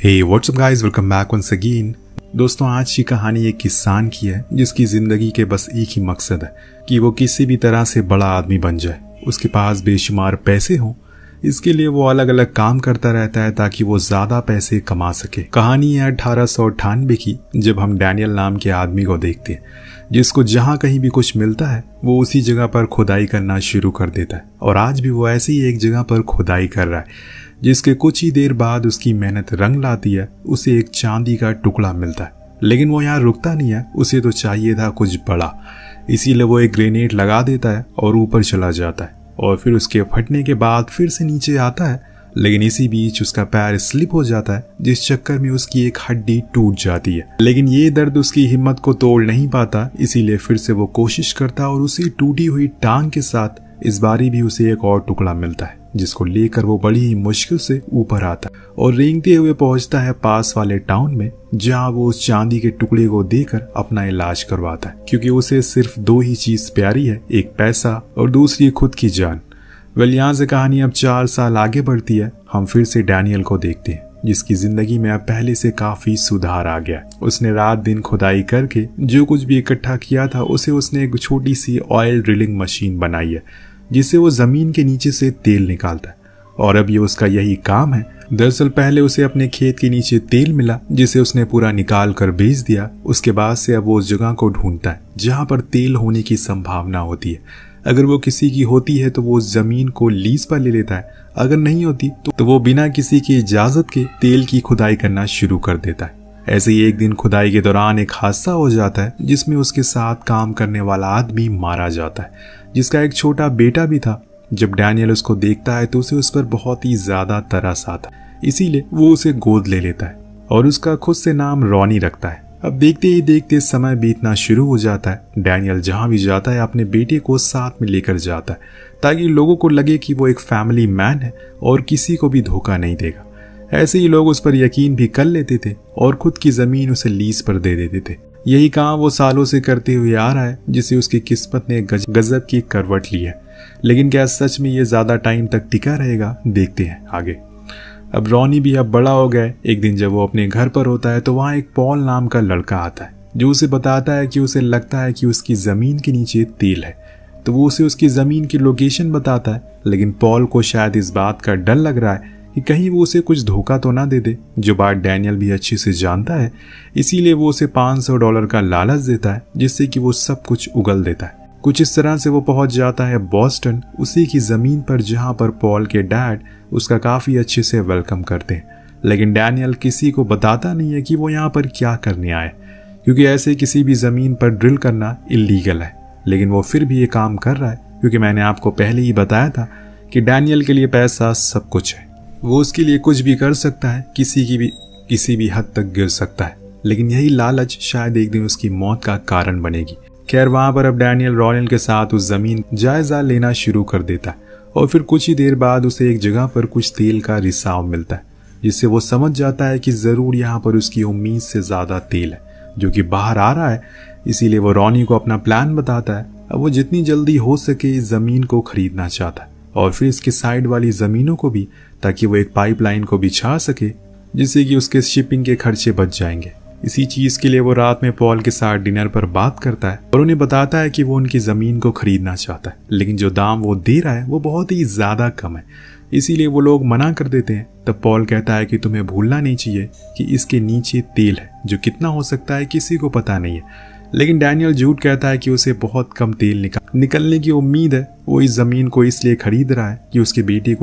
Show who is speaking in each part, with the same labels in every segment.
Speaker 1: हे what's up guys, welcome back once again. दोस्तों, आज की कहानी एक किसान की है जिसकी जिंदगी के बस एक ही मकसद है कि वो किसी भी तरह से बड़ा आदमी बन जाए। उसके पास बेशुमार पैसे हों, इसके लिए वो अलग अलग काम करता रहता है ताकि वो ज्यादा पैसे कमा सके। कहानी है 1898 की, जब हम डैनियल नाम के आदमी को देखते हैं जिसको जहाँ कहीं भी कुछ मिलता है वो उसी जगह पर खुदाई करना शुरू कर देता है। और आज भी वो ऐसी ही एक जगह पर खुदाई कर रहा है जिसके कुछ ही देर बाद उसकी मेहनत रंग लाती है। उसे एक चांदी का टुकड़ा मिलता है, लेकिन वो यहाँ रुकता नहीं है। उसे तो चाहिए था कुछ बड़ा, इसीलिए वो एक ग्रेनेड लगा देता है और ऊपर चला जाता है। और फिर उसके फटने के बाद फिर से नीचे आता है, लेकिन इसी बीच उसका पैर स्लिप हो जाता है, जिस चक्कर में उसकी एक हड्डी टूट जाती है। लेकिन ये दर्द उसकी हिम्मत को तोड़ नहीं पाता, इसीलिए फिर से वो कोशिश करता है और उसी टूटी हुई टांग के साथ इस बारी भी उसे एक और टुकड़ा मिलता है, जिसको लेकर वो बड़ी ही मुश्किल से ऊपर आता है और रेंगते हुए पहुंचता है पास वाले टाउन में, जहां वो उस चांदी के टुकड़े को देकर अपना इलाज करवाता है, क्योंकि उसे सिर्फ दो ही चीज प्यारी है, एक पैसा और दूसरी खुद की जान। यहाँ से कहानी अब 4 साल आगे बढ़ती है। हम फिर से डैनियल को देखते हैं जिसकी जिंदगी में अब पहले से काफी सुधार आ गया। उसने रात दिन खुदाई करके जो कुछ भी इकट्ठा किया था उसने एक छोटी सी ऑयल ड्रिलिंग मशीन बनाई है, जिससे वो जमीन के नीचे से तेल निकालता है। और अब ये उसका यही काम है। दरअसल पहले उसे अपने खेत के नीचे तेल मिला, जिसे उसने पूरा निकाल कर बेच दिया। उसके बाद से अब वो उस जगह को ढूंढता है जहां पर तेल होने की संभावना होती है। अगर वो किसी की होती है तो वो उस जमीन को लीज पर ले लेता है, अगर नहीं होती तो वो बिना किसी की इजाजत के तेल की खुदाई करना शुरू कर देता है। ऐसे ही एक दिन खुदाई के दौरान एक हादसा हो जाता है, जिसमें उसके साथ काम करने वाला आदमी मारा जाता है, जिसका एक छोटा बेटा भी था। जब डैनियल उसको देखता है तो उसे उस पर बहुत ही ज्यादा तरस आता है, इसीलिए वो उसे गोद ले लेता है और उसका खुद से नाम रॉनी रखता है। अब देखते ही देखते समय बीतना शुरू हो जाता है। डैनियल जहां भी जाता है अपने बेटे को साथ में लेकर जाता है, ताकि लोगों को लगे कि वो एक फैमिली मैन है और किसी को भी धोखा नहीं देगा। ऐसे ही लोग उस पर यकीन भी कर लेते थे और खुद की जमीन उसे लीज पर दे देते थे। यही काम वो सालों से करते हुए आ रहा है, जिसे उसकी किस्मत ने गजब की करवट ली है। लेकिन क्या सच में ये ज्यादा टाइम तक टिका रहेगा? देखते हैं आगे। अब रॉनी भी अब बड़ा हो गया। एक दिन जब वो अपने घर पर होता है तो वहाँ एक पॉल नाम का लड़का आता है, जो उसे बताता है कि उसे लगता है कि उसकी जमीन के नीचे तेल है। तो वो उसे उसकी जमीन की लोकेशन बताता है, लेकिन पॉल को शायद इस बात का डर लग रहा है कि कहीं वो उसे कुछ धोखा तो ना दे दे, जो बात डैनियल भी अच्छे से जानता है। इसीलिए वो उसे $500 का लालच देता है, जिससे कि वो सब कुछ उगल देता है। कुछ इस तरह से वो पहुंच जाता है बॉस्टन, उसी की जमीन पर जहां पर पॉल के डैड उसका काफी अच्छे से वेलकम करते हैं। लेकिन डैनियल किसी को बताता नहीं है कि वो यहाँ पर क्या करने आए, क्योंकि ऐसे किसी भी जमीन पर ड्रिल करना इलीगल है। लेकिन वो फिर भी ये काम कर रहा है, क्योंकि मैंने आपको पहले ही बताया था कि डैनियल के लिए पैसा सब कुछ है। वो उसके लिए कुछ भी कर सकता है, किसी भी हद तक गिर सकता है। लेकिन यही लालच शायद एक दिन उसकी मौत का कारण बनेगी। खैर, वहां पर अब डैनियल रॉयल के साथ उस जमीन जायजा लेना शुरू कर देता है और फिर कुछ ही देर बाद उसे एक जगह पर कुछ तेल का रिसाव मिलता है, जिससे वो समझ जाता है कि जरूर यहाँ पर उसकी उम्मीद से ज्यादा तेल है जो कि बाहर आ रहा है। इसीलिए वो रॉनी को अपना प्लान बताता है। अब वो जितनी जल्दी हो सके इस जमीन को खरीदना चाहता है और फिर इसके साइड वाली जमीनों को भी, ताकि वो एक पाइपलाइन को बिछा सके, जिससे कि उसके शिपिंग के खर्चे बच जाएंगे। इसी चीज के लिए वो रात में पॉल के साथ डिनर पर बात करता है और उन्हें बताता है कि वो उनकी जमीन को खरीदना चाहता है, लेकिन जो दाम वो दे रहा है वो बहुत ही ज्यादा कम है। इसीलिए वो लोग मना कर देते हैं। तब पॉल कहता है कि तुम्हें भूलना नहीं चाहिए कि इसके नीचे तेल है, जो कितना हो सकता है किसी को पता नहीं है। लेकिन डैनियल झूठ कहता है कि उसे बहुत कम तेल निकलने की उम्मीद है। वो इस जमीन को इसलिए खरीद रहा है कि उसके बेटे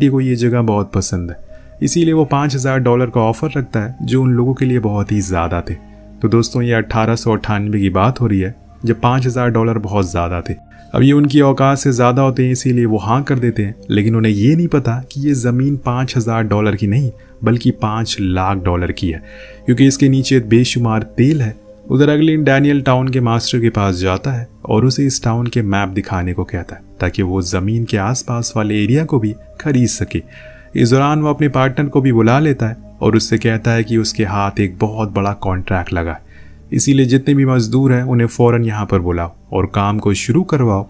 Speaker 1: को ये जगह बहुत पसंद है। इसीलिए वो $5000 का ऑफर रखता है, जो उन लोगों के लिए बहुत ही ज्यादा थे। तो दोस्तों, ये 1898 की बात हो रही है, जब $5000 बहुत ज्यादा थे। अब ये उनकी औकात से ज्यादा होते हैं, इसीलिए वो हाँ कर देते हैं। लेकिन उन्हें ये नहीं पता कि ये जमीन $5000 की नहीं बल्कि $5,00,000 की है, क्योंकि इसके नीचे बेशुमार तेल है। उधर अगले दिन डैनियल टाउन के मास्टर के पास जाता है और उसे इस टाउन के मैप दिखाने को कहता है, ताकि वो जमीन के आसपास वाले एरिया को भी खरीद सके। इस दौरान वो अपने पार्टनर को भी बुला लेता है और उससे कहता है कि उसके हाथ एक बहुत बड़ा कॉन्ट्रैक्ट लगा है, इसीलिए जितने भी मजदूर हैं उन्हें फौरन यहाँ पर बुलाओ और काम को शुरू करवाओ।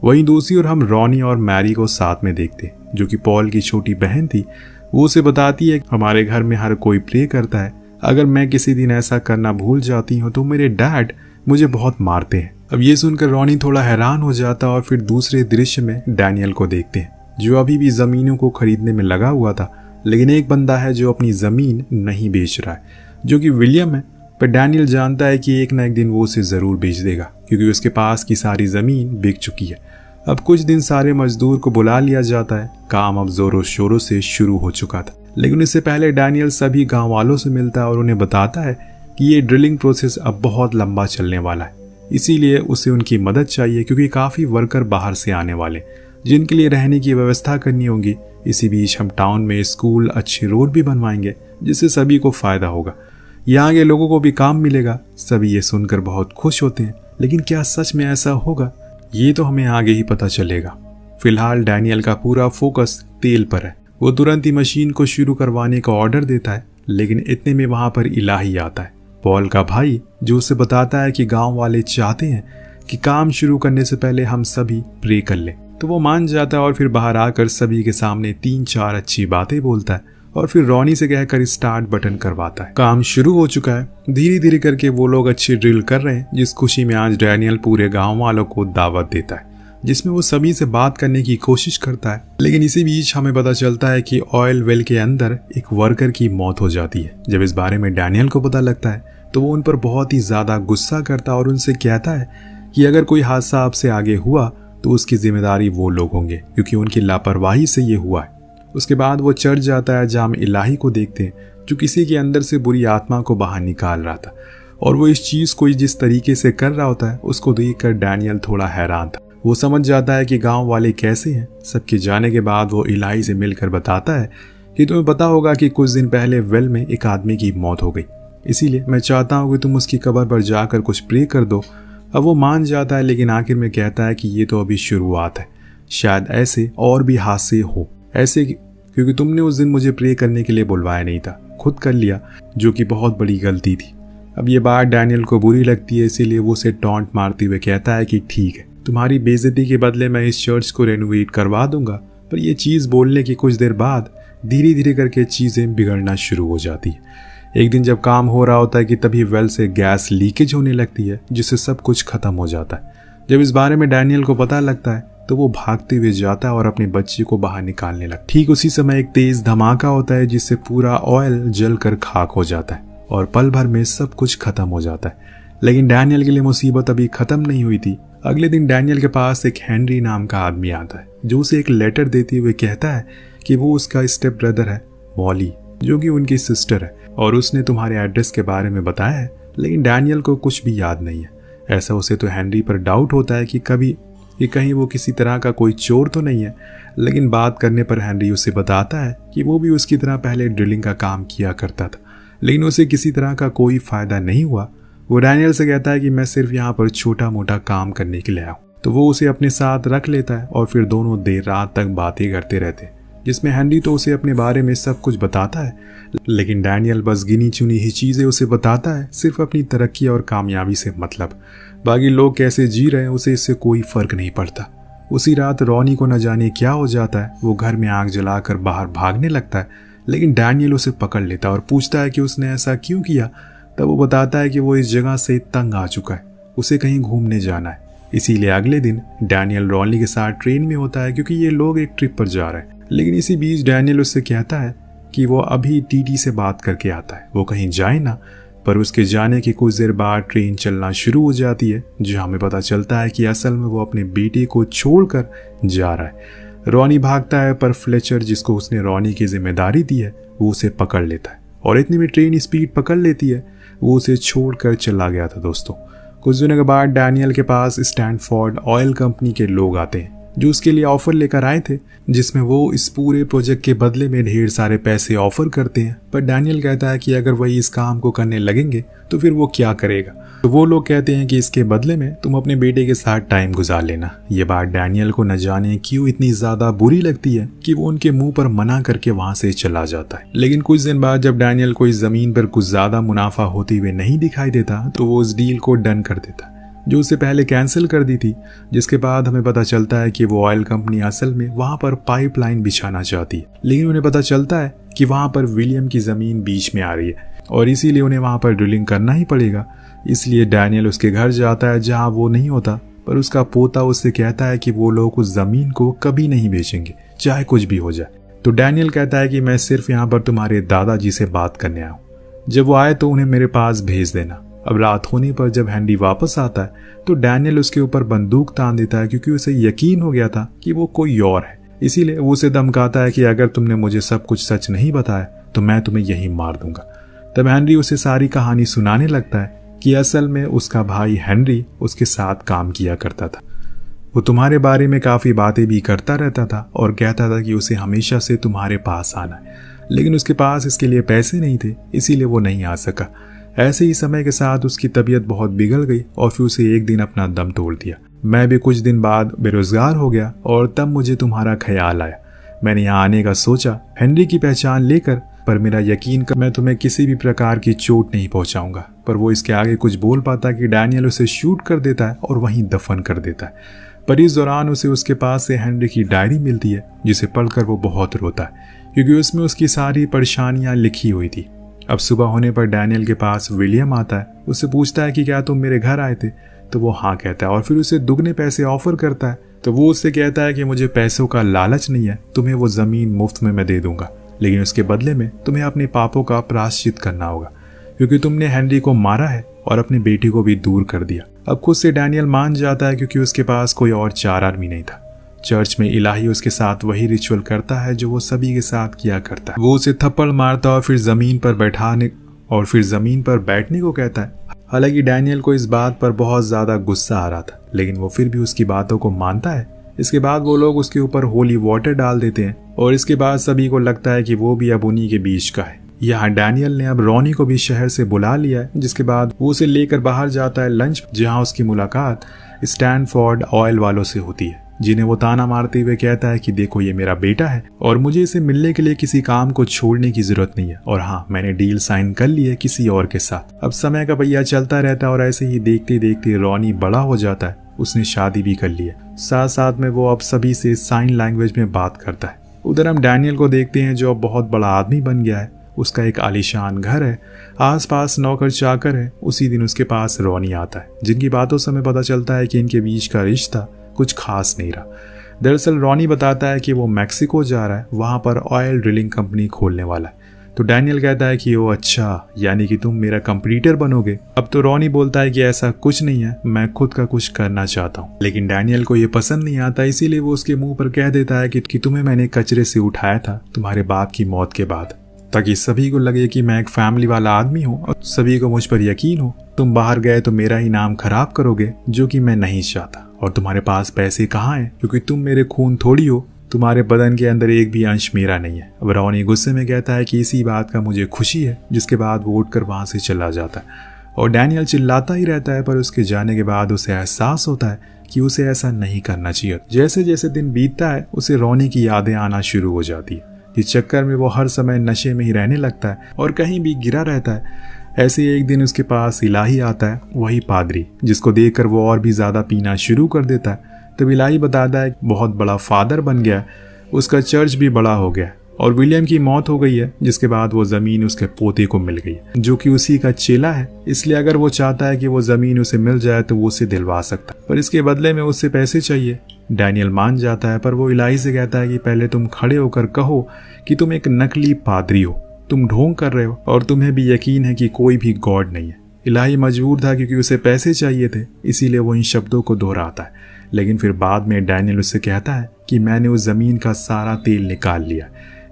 Speaker 1: वहीं दूसरी ओर हम रॉनी और मैरी को साथ में देखते, जो कि पॉल की छोटी बहन थी। वो उसे बताती है हमारे घर में हर कोई प्रे करता है, अगर मैं किसी दिन ऐसा करना भूल जाती हूँ तो मेरे डैड मुझे बहुत मारते हैं। अब ये सुनकर रॉनी थोड़ा हैरान हो जाता और फिर दूसरे दृश्य में डैनियल को देखते हैं जो अभी भी जमीनों को खरीदने में लगा हुआ था, लेकिन एक बंदा है जो अपनी जमीन नहीं बेच रहा है, जो कि विलियम है। पर डैनियल जानता है कि एक ना एक दिन वो उसे जरूर बेच देगा क्योंकि उसके पास की सारी जमीन बिक चुकी है। अब कुछ दिन सारे मजदूर को बुला लिया जाता है। काम अब जोरों शोरों से शुरू हो चुका था, लेकिन इससे पहले डैनियल सभी गांव वालों से मिलता है और उन्हें बताता है कि ये ड्रिलिंग प्रोसेस अब बहुत लंबा चलने वाला है, इसीलिए उसे उनकी मदद चाहिए क्योंकि काफ़ी वर्कर बाहर से आने वाले जिनके लिए रहने की व्यवस्था करनी होगी। इसी बीच हम टाउन में स्कूल, अच्छे रोड भी बनवाएंगे जिससे सभी को फायदा होगा, यहाँ के लोगों को भी काम मिलेगा। सभी ये सुनकर बहुत खुश होते हैं, लेकिन क्या सच में ऐसा होगा ये तो हमें आगे ही पता चलेगा। फिलहाल डैनियल का पूरा फोकस तेल पर है। वो तुरंत ही मशीन को शुरू करवाने का ऑर्डर देता है, लेकिन इतने में वहां पर इलाही आता है, पॉल का भाई, जो उसे बताता है कि गांव वाले चाहते हैं कि काम शुरू करने से पहले हम सभी प्रे कर लें। तो वो मान जाता है और फिर बाहर आकर सभी के सामने 3-4 अच्छी बातें बोलता है और फिर रॉनी से कहकर स्टार्ट बटन करवाता है। काम शुरू हो चुका है। धीरे धीरे करके वो लोग अच्छी ड्रिल कर रहे हैं, जिस खुशी में आज डैनियल पूरे गांव वालों को दावत देता है, जिसमें वो सभी से बात करने की कोशिश करता है। लेकिन इसी बीच हमें पता चलता है कि ऑयल वेल के अंदर एक वर्कर की मौत हो जाती है। जब इस बारे में डैनियल को पता लगता है तो वो उन पर बहुत ही ज्यादा गुस्सा करता है और उनसे कहता है कि अगर कोई हादसा आपसे आगे हुआ तो उसकी जिम्मेदारी वो लोग होंगे क्योंकि उनकी लापरवाही से ये हुआ है। उसके बाद वो चर्च जाता है जहाँ हम इलाही को देखते हैं जो किसी के अंदर से बुरी आत्मा को बाहर निकाल रहा था, और वो इस चीज को जिस तरीके से कर रहा होता है उसको देखकर डैनियल थोड़ा हैरान था। वो समझ जाता है कि गांव वाले कैसे हैं। सबके जाने के बाद वो इलाही से मिलकर बताता है कि तुम्हें पता होगा कि कुछ दिन पहले वेल में एक आदमी की मौत हो गई, इसीलिए मैं चाहता हूँ कि तुम उसकी कब्र पर जाकर कुछ प्रे कर दो। अब वो मान जाता है, लेकिन आखिर में कहता है कि ये तो अभी शुरुआत है, शायद ऐसे और भी हादसे हो, ऐसे क्योंकि तुमने उस दिन मुझे प्रे करने के लिए बुलवाया नहीं था, खुद कर लिया, जो कि बहुत बड़ी गलती थी। अब ये बात डैनियल को बुरी लगती है, इसीलिए वो उसे टॉन्ट मारते हुए कहता है कि ठीक है, तुम्हारी बेइज्जती के बदले मैं इस चर्च को रेनोवेट करवा दूंगा। पर यह चीज बोलने की कुछ देर बाद धीरे धीरे करके चीजें बिगड़ना शुरू हो जाती है। एक दिन जब काम हो रहा होता है कि तभी वेल से गैस लीकेज होने लगती है, जिससे सब कुछ खत्म हो जाता है। जब इस बारे में डैनियल को पता लगता है तो वो भागते हुए जाता है और अपने बच्चे को बाहर निकालने लगता है। ठीक उसी समय एक तेज धमाका होता है जिससे पूरा ऑयल जलकर खाक हो जाता है और पल भर में सब कुछ खत्म हो जाता है। लेकिन डैनियल के लिए मुसीबत अभी खत्म नहीं हुई थी। अगले दिन डैनियल के पास एक हेनरी नाम का आदमी आता है जो उसे एक लेटर देते हुए कहता है कि वो उसका स्टेप ब्रदर है मॉली, जो कि उनकी सिस्टर है, और उसने तुम्हारे एड्रेस के बारे में बताया है। लेकिन डैनियल को कुछ भी याद नहीं है। ऐसा उसे तो हेनरी पर डाउट होता है कि कहीं वो किसी तरह का कोई चोर तो नहीं है। लेकिन बात करने पर हेनरी उसे बताता है कि वो भी उसकी तरह पहले ड्रिलिंग का काम किया करता था, लेकिन उसे किसी तरह का कोई फायदा नहीं हुआ। वो डैनियल से कहता है कि मैं सिर्फ यहाँ पर छोटा मोटा काम करने के लिए आया हूँ। तो वो उसे अपने साथ रख लेता है और फिर दोनों देर रात तक बातें करते रहते हैं, जिसमें हेनरी तो उसे अपने बारे में सब कुछ बताता है, लेकिन डैनियल बस गिनी चुनी ही चीजें उसे बताता है, सिर्फ अपनी तरक्की और कामयाबी से मतलब। बाकी लोग कैसे जी रहे हैं उसे इससे कोई फर्क नहीं पड़ता। उसी रात रॉनी को न जाने क्या हो जाता है। वो घर में आग जलाकर बाहर भागने लगता है, लेकिन डैनियल उसे पकड़ लेता है और पूछता है कि उसने ऐसा क्यों किया। तब वो बताता है कि वो इस जगह से तंग आ चुका है, उसे कहीं घूमने जाना है। इसीलिए अगले दिन डैनियल रॉनी के साथ ट्रेन में होता है क्योंकि ये लोग एक ट्रिप पर जा रहे हैं। लेकिन इसी बीच डैनियल उससे कहता है कि वो अभी टीटी से बात करके आता है, वो कहीं जाए ना। पर उसके जाने के कुछ देर बाद ट्रेन चलना शुरू हो जाती है, जहाँ हमें पता चलता है कि असल में वो अपने बेटे को छोड़कर जा रहा है। रॉनी भागता है, पर फ्लेचर, जिसको उसने रॉनी की जिम्मेदारी दी है, वो उसे पकड़ लेता है और इतने में ट्रेन स्पीड पकड़ लेती है। वो उसे छोड़कर चला गया था। दोस्तों, कुछ दिनों के बाद डैनियल के पास स्टैनफोर्ड ऑयल कंपनी के लोग आते हैं जो उसके लिए ऑफर लेकर आए थे, जिसमें वो इस पूरे प्रोजेक्ट के बदले में ढेर सारे पैसे ऑफर करते हैं। पर डैनियल कहता है कि अगर वही इस काम को करने लगेंगे तो फिर वो क्या करेगा। तो वो लोग कहते हैं कि इसके बदले में तुम अपने बेटे के साथ टाइम गुजार लेना। ये बात डैनियल को न जाने क्यों इतनी ज्यादा बुरी लगती है कि वो उनके मुंह पर मना करके वहां से चला जाता है। लेकिन कुछ दिन बाद जब डैनियल को इस जमीन पर कुछ ज्यादा मुनाफा होते हुए नहीं दिखाई देता तो वो उस डील को डन कर देता। जो उससे पहले कैंसिल कर दी थी, जिसके बाद हमें पता चलता है कि वो ऑयल कंपनी असल में वहां पर पाइपलाइन बिछाना चाहती है, लेकिन उन्हें पता चलता है कि वहां पर विलियम की जमीन बीच में आ रही है और इसीलिए उन्हें वहां पर ड्रिलिंग करना ही पड़ेगा। इसलिए डैनियल उसके घर जाता है जहां वो नहीं होता, पर उसका पोता उससे कहता है कि वो लोग उस जमीन को कभी नहीं बेचेंगे, चाहे कुछ भी हो जाए। तो डैनियल कहता है कि मैं सिर्फ यहाँ पर तुम्हारे दादाजी से बात करने आया हूँ, जब वो आए तो उन्हें मेरे पास भेज देना। अब रात होने पर जब हेनरी वापस आता है तो डैनियल उसके ऊपर बंदूक तान देता है, क्योंकि उसे यकीन हो गया था कि वो कोई और है। इसीलिए वो उसे धमकाता है कि अगर तुमने मुझे सब कुछ सच नहीं बताया तो मैं तुम्हें यहीं मार दूंगा। तब हेनरी उसे सारी कहानी सुनाने लगता है कि असल में उसका भाई हेनरी उसके साथ काम किया करता था। वो तुम्हारे बारे में काफी बातें भी करता रहता था और कहता था कि उसे हमेशा से तुम्हारे पास आना है, लेकिन उसके पास इसके लिए पैसे नहीं थे, इसीलिए वो नहीं आ सका। ऐसे ही समय के साथ उसकी तबीयत बहुत बिगड़ गई और फिर उसे एक दिन अपना दम तोड़ दिया। मैं भी कुछ दिन बाद बेरोजगार हो गया और तब मुझे तुम्हारा ख्याल आया। मैंने यहाँ आने का सोचा हेनरी की पहचान लेकर, पर मेरा यकीन कर मैं तुम्हें किसी भी प्रकार की चोट नहीं पहुंचाऊंगा। पर वो इसके आगे कुछ बोल पाता कि डैनियल उसे शूट कर देता है और वहीं दफन कर देता है। पर इस दौरान उसे उसके पास से हेनरी की डायरी मिलती है, जिसे पढ़कर वो बहुत रोता है, क्योंकि उसमें उसकी सारी परेशानियां लिखी हुई थी। अब सुबह होने पर डैनियल के पास विलियम आता है, उससे पूछता है कि क्या तुम मेरे घर आए थे, तो वो हाँ कहता है और फिर उसे दुगने पैसे ऑफर करता है। तो वो उससे कहता है कि मुझे पैसों का लालच नहीं है, तुम्हें वो जमीन मुफ्त में मैं दे दूंगा, लेकिन उसके बदले में तुम्हें अपने पापों का प्रायश्चित करना होगा, क्योंकि तुमने हेनरी को मारा है और अपनी बेटी को भी दूर कर दिया। अब खुद से डैनियल मान जाता है, क्योंकि उसके पास कोई और चारा भी नहीं था। चर्च में इलाही उसके साथ वही रिचुअल करता है जो वो सभी के साथ किया करता है। वो उसे थप्पड़ मारता और फिर जमीन पर बैठने को कहता है। हालांकि डैनियल को इस बात पर बहुत ज्यादा गुस्सा आ रहा था, लेकिन वो फिर भी उसकी बातों को मानता है। इसके बाद वो लोग उसके ऊपर होली वाटर डाल देते हैं और इसके बाद सभी को लगता है कि वो भी अब उन्हीं के बीच का है। यहाँ डैनियल ने अब रॉनी को भी शहर से बुला लिया है, जिसके बाद वो उसे लेकर बाहर जाता है लंच, जहाँ उसकी मुलाकात स्टैनफोर्ड ऑयल वालों से होती है, जिन्हें वो ताना मारते हुए कहता है कि देखो ये मेरा बेटा है और मुझे इसे मिलने के लिए किसी काम को छोड़ने की जरूरत नहीं है, और हाँ मैंने डील साइन कर ली है किसी और के साथ। अब समय का पहिया चलता रहता है और ऐसे ही देखते देखते रॉनी बड़ा हो जाता है, उसने शादी भी कर ली है। साथ साथ में वो अब सभी से साइन लैंग्वेज में बात करता है। उधर हम डैनियल को देखते हैं जो अब बहुत बड़ा आदमी बन गया है। उसका एक आलीशान घर है, आसपास नौकर चाकर है। उसी दिन उसके पास रॉनी आता है, जिनकी बातों से हमें पता चलता है कि इनके बीच का रिश्ता कुछ खास नहीं रहा। दरअसल रॉनी बताता है कि वो मैक्सिको जा रहा है, वहां पर ऑयल ड्रिलिंग कंपनी खोलने वाला है। तो डैनियल कहता है कि ओ अच्छा, यानी कि तुम मेरा कंपटीटर बनोगे। अब तो रॉनी बोलता है कि ऐसा कुछ नहीं है, मैं खुद का कुछ करना चाहता हूँ। लेकिन डैनियल को ये पसंद नहीं आता, इसीलिए वो उसके मुंह पर कह देता है कि तुम्हें मैंने कचरे से उठाया था तुम्हारे बाप की मौत के बाद, ताकि सभी को लगे कि मैं एक फैमिली वाला आदमी हूँ और सभी को मुझ पर यकीन हो। तुम बाहर गए तो मेरा ही नाम खराब करोगे, जो कि मैं नहीं चाहता। और तुम्हारे पास पैसे कहाँ हैं, क्योंकि तुम मेरे खून थोड़ी हो, तुम्हारे बदन के अंदर एक भी अंश मेरा नहीं है। अब रॉनी गुस्से में कहता है कि इसी बात का मुझे खुशी है, जिसके बाद वो उठकर वहां से चला जाता है। और डैनियल चिल्लाता ही रहता है, पर उसके जाने के बाद उसे एहसास होता है कि उसे ऐसा नहीं करना चाहिए। जैसे जैसे दिन बीतता है उसे रॉनी की यादें आना शुरू हो जाती है। इस चक्कर में वो हर समय नशे में ही रहने लगता है और कहीं भी गिरा रहता है। ऐसे एक दिन उसके पास इलाही आता है, वही पादरी, जिसको देखकर वो और भी ज्यादा पीना शुरू कर देता है। तब इलाही बताता है बहुत बड़ा फादर बन गया, उसका चर्च भी बड़ा हो गया और विलियम की मौत हो गई है, जिसके बाद वो जमीन उसके पोते को मिल गई है, जो कि उसी का चेला है। इसलिए अगर वो चाहता है कि वो जमीन उसे मिल जाए तो वो उसे दिलवा सकता है, पर इसके बदले में उससे पैसे चाहिए। डैनियल मान जाता है, पर वो इलाही से कहता है कि पहले तुम खड़े होकर कहो कि तुम एक नकली पादरी हो, तुम ढोंग कर रहे हो और तुम्हें भी यकीन है कि कोई भी गॉड नहीं है। इलाही मजबूर था क्योंकि उसे पैसे चाहिए थे, इसीलिए वो इन शब्दों को दोहराता है। लेकिन फिर बाद में डैनियल उससे कहता है कि मैंने उस जमीन का सारा तेल निकाल लिया,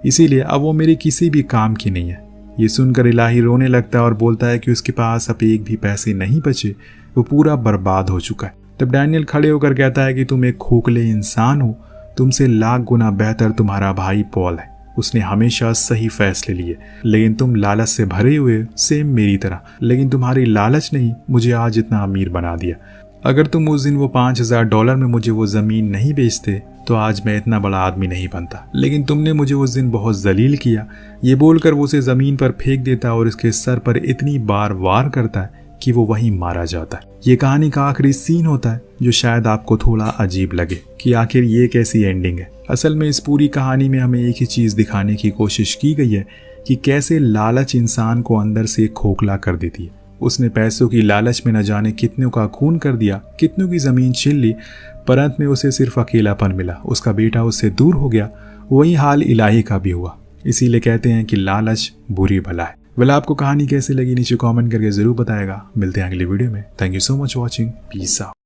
Speaker 1: इसीलिए अब वो मेरे किसी भी काम की नहीं है। ये सुनकर इलाही रोने लगता है और बोलता है कि उसके पास अब एक भी पैसे नहीं बचे, वो पूरा बर्बाद हो चुका है। तब डैनियल खड़े होकर कहता है कि तुम एक खोखले इंसान हो, तुमसे लाख गुना बेहतर तुम्हारा भाई पॉल है, उसने हमेशा सही फैसले लिए, लेकिन तुम लालच से भरे हुए, सेम मेरी तरह। लेकिन तुम्हारी लालच नहीं मुझे आज इतना अमीर बना दिया। अगर तुम उस दिन वो $5000 में मुझे वो जमीन नहीं बेचते तो आज मैं इतना बड़ा आदमी नहीं बनता, लेकिन तुमने मुझे उस दिन बहुत जलील किया। ये बोलकर वो उसे जमीन पर फेंक देता और उसके सर पर इतनी बार वार करता है कि वो वहीं मारा जाता है। ये कहानी का आखिरी सीन होता है जो शायद आपको थोड़ा अजीब लगे कि आखिर ये कैसी एंडिंग है। असल में इस पूरी कहानी में हमें एक ही चीज दिखाने की कोशिश की गई है कि कैसे लालच इंसान को अंदर से खोखला कर देती है। उसने पैसों की लालच में न जाने कितनों का खून कर दिया, कितनों की जमीन छीन ली, पर अंत में उसे सिर्फ अकेलापन मिला। उसका बेटा उससे दूर हो गया। वही हाल इलाही का भी हुआ। इसीलिए कहते हैं कि लालच बुरी भला है। वेल, आपको कहानी कैसी लगी नीचे कमेंट करके जरूर बताएगा। मिलते हैं अगली वीडियो में। Thank you so much watching. Peace out.